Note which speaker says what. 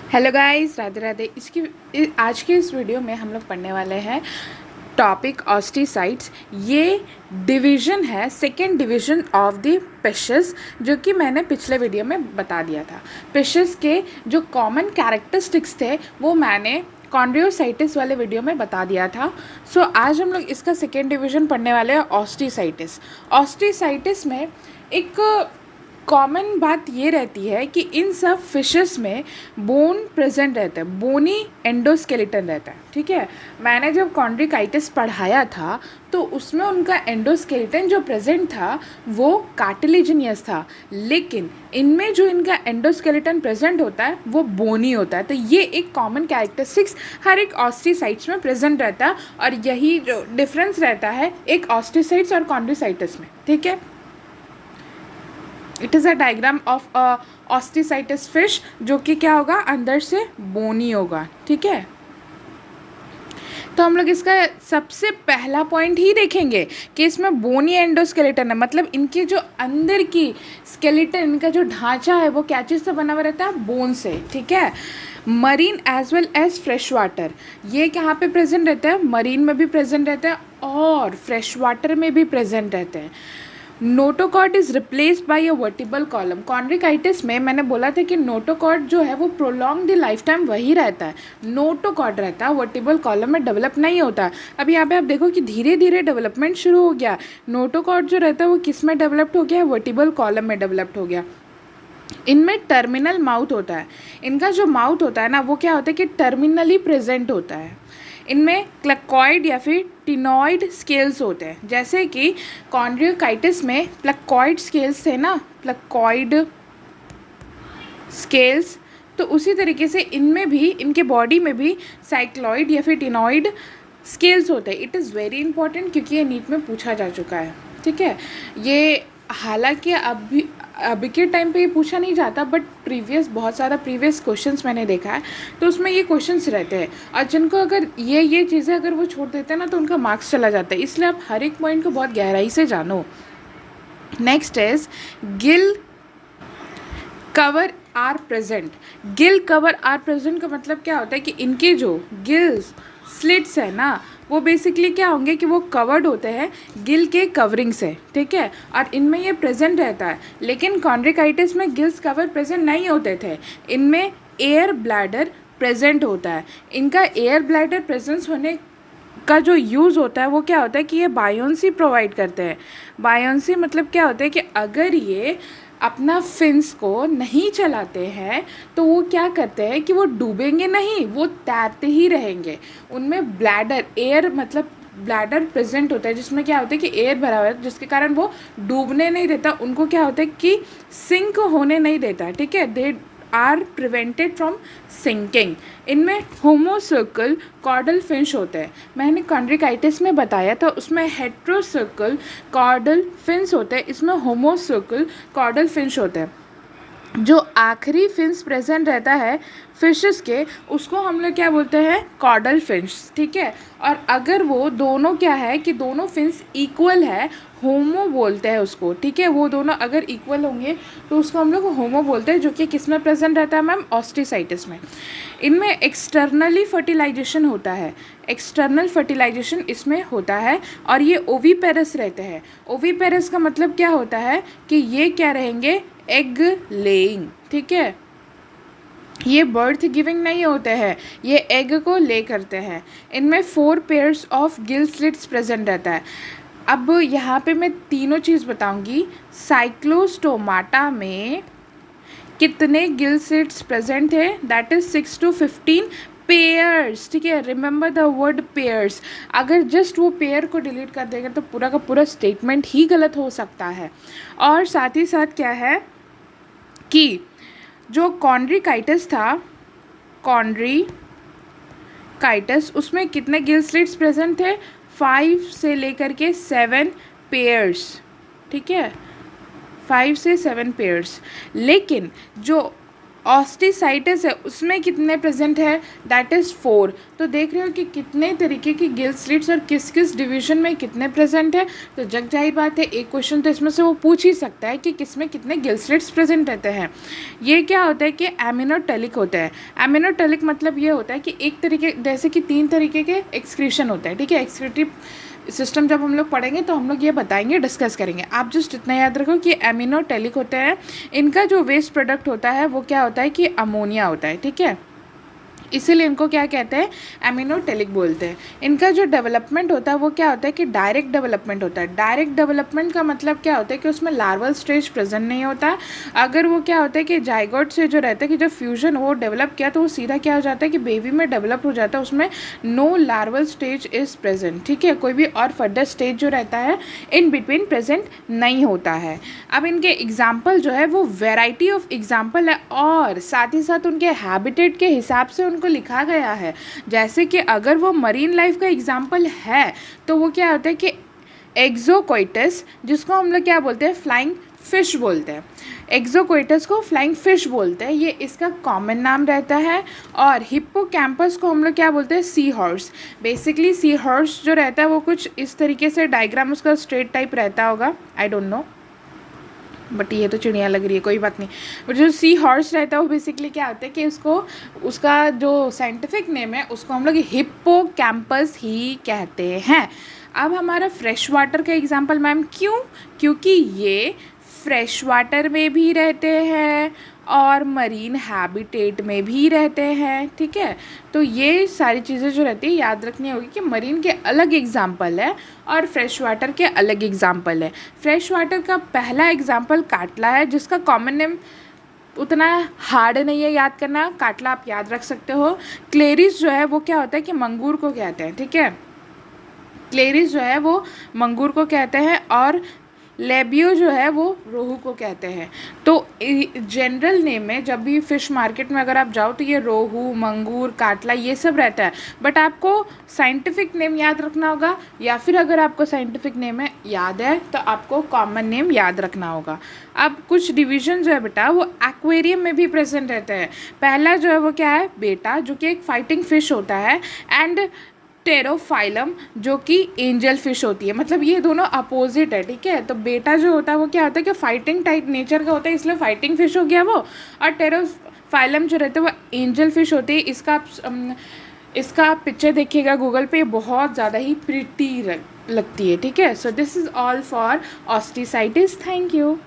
Speaker 1: Hello guys, Radhe Radhe. आज के इस वीडियो में हम लोग पढ़ने वाले हैं टॉपिक ऑस्टिसाइड्स। ये डिवीज़न है, second division of the fishes, जो कि मैंने पिछले वीडियो में बता दिया था। फिशेस के जो कॉमन कैरेक्टरिस्टिक्स थे वो मैंने कॉन्ड्रियोसाइटिस वाले वीडियो में बता दिया था। आज हम लोग इसका सेकेंड डिवीज़न पढ़ने वाले हैं, ऑस्टिसाइटिस। ऑस्टिसाइटिस में एक कॉमन बात ये रहती है कि इन सब फिशेस में बोन प्रेजेंट रहता है, बोनी एंडोस्केलेटन रहता है। ठीक है, मैंने जब कॉन्ड्रिकाइटिस पढ़ाया था तो उसमें उनका एंडोस्केलेटन जो प्रेजेंट था वो कार्टिलेजिनियस था, लेकिन इनमें जो इनका एंडोस्केलेटन प्रेजेंट होता है वो बोनी होता है। तो ये एक कॉमन कैरेक्टरिस्टिक्स हर एक ऑस्टिसाइट्स में प्रेजेंट रहता है, और यही जो डिफरेंस रहता है एक ऑस्टिसाइट्स और कॉन्ड्रिसाइटिस में। ठीक है, it is a diagram of osteichthyes fish, जो कि क्या होगा, अंदर से बोनी होगा। ठीक है, तो हम लोग इसका सबसे पहला पॉइंट ही देखेंगे कि इसमें बोनी एंडोस्केलेटन है, मतलब इनके जो अंदर की स्केलेटन, इनका जो ढांचा है वो क्या चीज़ से बना हुआ रहता है, बोन से। ठीक है, marine as well as fresh water, ये कहाँ पे प्रेजेंट रहता है, मरीन में भी प्रेजेंट रहता है और फ्रेश वाटर में भी प्रेजेंट रहते हैं। Notochord is replaced by a vertebral column. Chondrichthyes में मैंने बोला था कि नोटोकॉर्ड जो है वो प्रोलॉन्ग द लाइफ टाइम वही रहता है, नोटोकॉर्ड रहता है, वर्टिबल कॉलम में डेवलप नहीं होता। अब यहाँ पे आप देखो कि धीरे धीरे डेवलपमेंट शुरू हो गया। नोटोकॉर्ड जो रहता है वो किस में डेवलप्ड हो गया, वर्टिबल कॉलम में डेवलप्ड हो गया। इनमें टर्मिनल माउथ होता है, इनका जो माउथ होता है ना वो क्या होता है कि टर्मिनली प्रेजेंट होता है। इनमें क्लैकॉइड या फिर टिनॉइड स्केल्स होते हैं, जैसे कि कॉन्ड्रियोकाइटिस में प्लैकॉइड स्केल्स थे ना, प्लैकॉइड स्केल्स, तो उसी तरीके से इनमें भी, इनके बॉडी में भी साइक्लॉइड या फिर टिनॉइड स्केल्स होते हैं। इट इज़ वेरी इंपॉर्टेंट क्योंकि ये नीट में पूछा जा चुका है। ठीक है, ये हालांकि अभी के टाइम पे ये पूछा नहीं जाता, बट बहुत सारा प्रीवियस क्वेश्चंस मैंने देखा है तो उसमें ये क्वेश्चंस रहते हैं, और जिनको अगर ये चीज़ें अगर वो छोड़ देते हैं ना तो उनका मार्क्स चला जाता है। इसलिए आप हर एक पॉइंट को बहुत गहराई से जानो। Next is gill cover are present. Gill cover are present का मतलब क्या होता है कि इनके जो गिल्स स्लिट्स है ना वो बेसिकली क्या होंगे कि वो कवर्ड होते हैं गिल के कवरिंग से। ठीक है, और इनमें ये प्रेजेंट रहता है, लेकिन कॉन्ड्रिकाइटिस में गिल्स कवर प्रेजेंट नहीं होते थे, इनमें एयर ब्लैडर प्रेजेंट होता है। इनका एयर ब्लैडर प्रेजेंस होने का जो यूज़ होता है वो क्या होता है कि ये बायोन्सी प्रोवाइड करते हैं। बायोन्सी मतलब क्या होता है कि अगर ये अपना फिन्स को नहीं चलाते हैं तो वो क्या करते हैं कि वो डूबेंगे नहीं, वो तैरते ही रहेंगे। उनमें ब्लैडर, एयर मतलब ब्लैडर प्रेजेंट होता है, जिसमें क्या होता है कि एयर भरा हुआ है, जिसके कारण वो डूबने नहीं देता, उनको क्या होता है कि सिंक होने नहीं देता। ठीक है, they are prevented from sinking. इनमें होमोसर्कल कॉर्डल फिंच होते हैं, मैंने कॉन्ड्रिकाइटिस में बताया था उसमें हेट्रोसर्कल कॉर्डल फिंच होते हैं, इसमें होमोसर्कल कॉर्डल फिंच होते हैं। जो आखिरी फिंस प्रेजेंट रहता है फिशेस के उसको हम लोग क्या बोलते हैं, कॉर्डल फिंस। ठीक है, और अगर वो दोनों क्या है कि दोनों फिंस इक्वल है, होमो बोलते हैं उसको। ठीक है, वो दोनों अगर इक्वल होंगे तो उसको हम लोग होमो बोलते हैं, जो कि किस में प्रेजेंट रहता है मैम, ऑस्टिसाइटिस में। इनमें एक्सटर्नली फर्टिलाइजेशन होता है, एक्सटर्नल फर्टिलाइजेशन इसमें होता है, और ये ओवीपेरस रहते हैं। ओवीपेरस का मतलब क्या होता है कि ये क्या रहेंगे, एग लेइंग। ठीक है, ये बर्थ गिविंग नहीं होते हैं, ये एग को ले करते हैं। इनमें 4 pairs of gill slits present रहता है। अब यहाँ पे मैं तीनों चीज़ बताऊंगी। साइक्लोस्टोमाटा में कितने गिल स्लिट्स प्रेजेंट थे, दैट इज 6 to 15 पेयर्स। ठीक है, रिमेंबर द वर्ड पेयर्स। अगर जस्ट वो पेयर को डिलीट कर देंगे तो पूरा का पूरा स्टेटमेंट ही गलत हो सकता है। और साथ ही साथ क्या है कि जो कॉन्ड्रिकाइटिस था, कॉन्ड्रिकाइटिस उसमें कितने गिल स्लिट्स प्रेजेंट थे, 5 से लेकर के 7 पेयर्स। ठीक है, 5 से 7 पेयर्स। लेकिन जो ऑस्टिसाइटिस है उसमें कितने प्रेजेंट है, दैट इज़ 4। तो देख रहे हो कि कितने तरीके की गिल स्लिट्स और किस किस डिवीजन में कितने प्रेजेंट है। तो जग जाहिर बात है एक क्वेश्चन तो इसमें से वो पूछ ही सकता है कि किसमें कितने गिल स्लिट्स प्रेजेंट रहते हैं। ये क्या होता है कि एमिनोटेलिक होता है। एमिनोटेलिक मतलब ये होता है कि एक तरीके जैसे कि 3 तरीके के एक्सक्रीशन होता है, ठीक है। एक्सक्रीटिव सिस्टम जब हम लोग पढ़ेंगे तो हम लोग ये बताएंगे, डिस्कस करेंगे। आप जस्ट इतना याद रखो कि एमिनोटेलिक होते हैं, इनका जो वेस्ट प्रोडक्ट होता है वो क्या होता है कि अमोनिया होता है, ठीक है। इसीलिए इनको क्या कहते हैं, एमिनोटेलिक बोलते हैं। इनका जो डेवलपमेंट होता है वो क्या होता है कि डायरेक्ट डेवलपमेंट होता है। डायरेक्ट डेवलपमेंट का मतलब क्या होता है कि उसमें लार्वल स्टेज प्रेजेंट नहीं होता। अगर वो क्या होता है कि जाइगोट से जो रहता है कि जब फ्यूजन वो डेवलप किया तो वो सीधा क्या हो जाता है कि बेबी में डेवलप हो जाता है, उसमें no larval stage is present, ठीक है। कोई भी और फर्दर स्टेज जो रहता है इन बिटवीन प्रेजेंट नहीं होता है। अब इनके एग्जाम्पल जो है वो वेराइटी ऑफ एग्जाम्पल है और साथ ही साथ उनके हैबिटेट के हिसाब से को लिखा गया है। जैसे कि अगर वो मरीन लाइफ का एग्जाम्पल है तो वो क्या होता है कि एक्सोकोइटस, जिसको हम लोग क्या बोलते हैं, फ्लाइंग फिश बोलते हैं। एक्सोकोइटस को फ्लाइंग फिश बोलते हैं, ये इसका कॉमन नाम रहता है। और हिप्पोकैम्पस को हम लोग क्या बोलते हैं, sea horse. Basically sea horse जो रहता है वो कुछ इस तरीके से डायग्राम उसका स्ट्रेट टाइप रहता होगा, आई डोंट नो, बट ये तो चिड़िया लग रही है, कोई बात नहीं। बट जो सी हॉर्स रहता है वो बेसिकली क्या होता है कि उसको उसका जो साइंटिफिक नेम है उसको हम लोग हिप्पोकैम्पस ही कहते हैं। अब हमारा फ्रेश वाटर का एग्जांपल मैम, क्यों, क्योंकि ये फ्रेश वाटर में भी रहते हैं और मरीन हैबिटेट में भी रहते हैं, ठीक है। तो ये सारी चीज़ें जो रहती है याद रखनी होगी कि मरीन के अलग एग्जाम्पल है और फ्रेश वाटर के अलग एग्जाम्पल है। फ्रेश वाटर का पहला एग्जाम्पल काटला है, जिसका कॉमन नेम उतना हार्ड नहीं है याद करना, काटला आप याद रख सकते हो। क्लेरिस जो है वो क्या होता है कि मंगूर को कहते हैं, ठीक है। क्लेरिस जो है वो मंगूर को कहते हैं और लेबियो जो है वो रोहू को कहते हैं। तो जनरल नेम में जब भी फ़िश मार्केट में अगर आप जाओ तो ये रोहू, मंगूर, काटला ये सब रहता है। बट आपको साइंटिफिक नेम याद रखना होगा, या फिर अगर आपको साइंटिफिक नेम है याद है तो आपको कॉमन नेम याद रखना होगा। अब कुछ डिवीजन जो है बेटा वो एक्वेरियम में भी प्रेजेंट रहते हैं। पहला जो है वो क्या है बेटा, जो कि एक फाइटिंग फिश होता है, एंड टेरोफाइलम जो कि एंजल फिश होती है। मतलब ये दोनों अपोजिट है, ठीक है। तो बेटा जो होता है वो क्या होता है कि फाइटिंग टाइप नेचर का होता है, इसलिए फाइटिंग फिश हो गया वो। और टेरोफाइलम जो रहता है वो एंजल फिश होती है। इसका पिक्चर देखिएगा गूगल पे, बहुत ज़्यादा ही प्रिटी लगती है, ठीक है। So this is all for osteichthyes. Thank you.